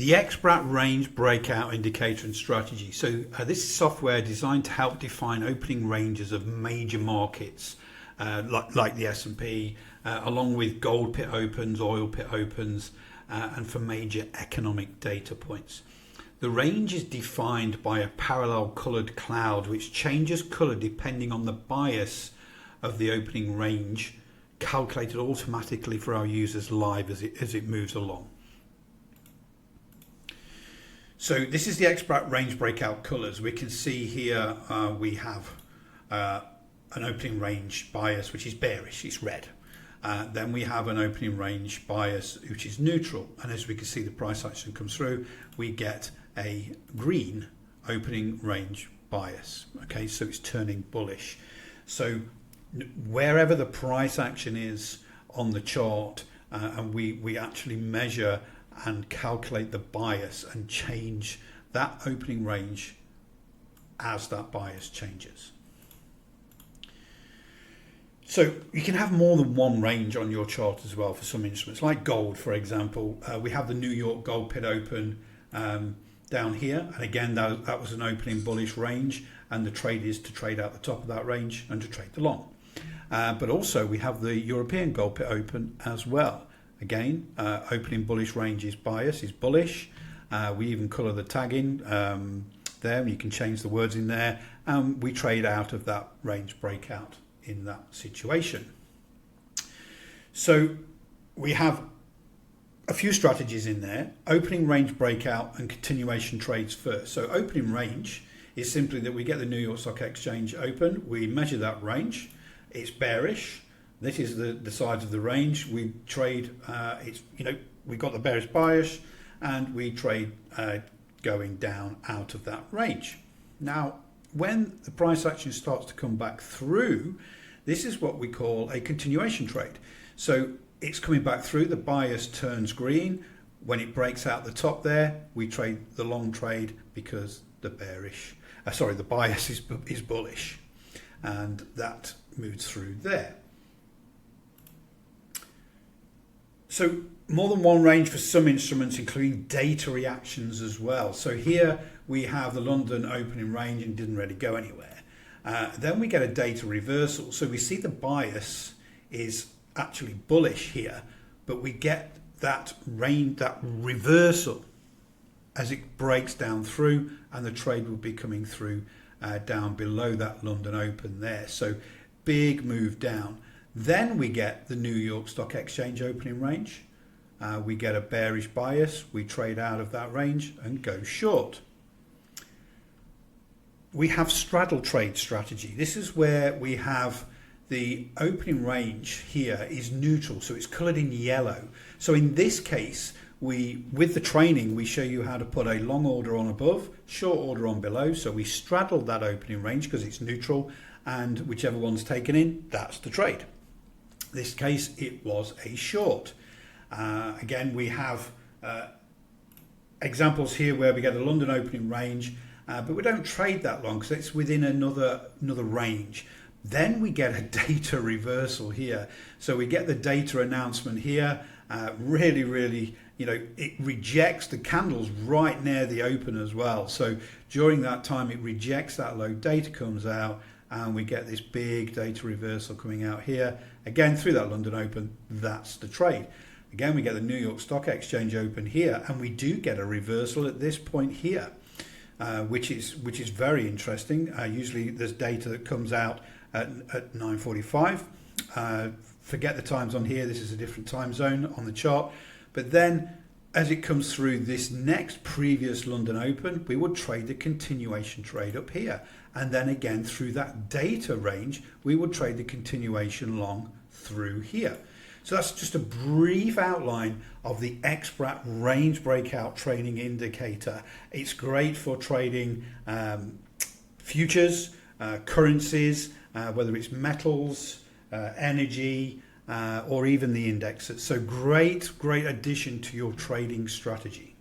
The XBrat Range Breakout Indicator and Strategy. So this is software designed to help define opening ranges of major markets like the S&P, along with gold pit opens, oil pit opens, and for major economic data points. The range is defined by a parallel coloured cloud which changes colour depending on the bias of the opening range, calculated automatically for our users live as it moves along. So this is the XBrat Range Breakout colours. We can see here we have an opening range bias which is bearish, it's red. Then we have an opening range bias which is neutral, and as we can see the price action comes through, we get a green opening range bias. Okay, so it's turning bullish. So wherever the price action is on the chart, and we actually measure and calculate the bias and change that opening range as that bias changes. So you can have more than one range on your chart as well for some instruments, like gold, for example. We have the New York gold pit open down here, and again that was an opening bullish range, and the trade is to trade out the top of that range and to trade the long. But also we have the European gold pit open as well. Again, opening bullish range is bias, is bullish. We even colour the tag in there. You can change the words in there, and we trade out of that range breakout in that situation. So we have a few strategies in there: opening range breakout and continuation trades first. So opening range is simply that we get the New York Stock Exchange open, we measure that range, it's bearish. This is the size of the range. We trade, we got the bearish bias, and we trade going down out of that range. Now, when the price action starts to come back through, this is what we call a continuation trade. So it's coming back through, the bias turns green. When it breaks out the top there, we trade the long trade because the bias is bullish, and that moves through there. So more than one range for some instruments, including data reactions as well. So here we have the London opening range and didn't really go anywhere. Then we get a data reversal. So we see the bias is actually bullish here, but we get that reversal as it breaks down through, and the trade will be coming through down below that London open there. So big move down. Then we get the New York Stock Exchange opening range. We get a bearish bias. We trade out of that range and go short. We have straddle trade strategy. This is where we have the opening range here is neutral, so it's coloured in yellow. So in this case, with the training, we show you how to put a long order on above, short order on below. So we straddle that opening range because it's neutral, and whichever one's taken in, that's the trade. This case, it was a short. Again, we have examples here where we get the London opening range, but we don't trade that long because it's within another range. Then we get a data reversal here. So we get the data announcement here. Really, it rejects the candles right near the open as well. So during that time, it rejects that low, data comes out, and we get this big data reversal coming out here. Again, through that London open, that's the trade. Again, we get the New York Stock Exchange open here, and we do get a reversal at this point here, which is very interesting. Usually there's data that comes out at 9:45. Forget the times on here. This is a different time zone on the chart. But then as it comes through this next previous London open, we would trade the continuation trade up here. And then again, through that data range, we would trade the continuation long through here. So that's just a brief outline of the XBrat Range Breakout Trading Indicator. It's great for trading futures, currencies, whether it's metals, energy, or even the indexes. So great addition to your trading strategy.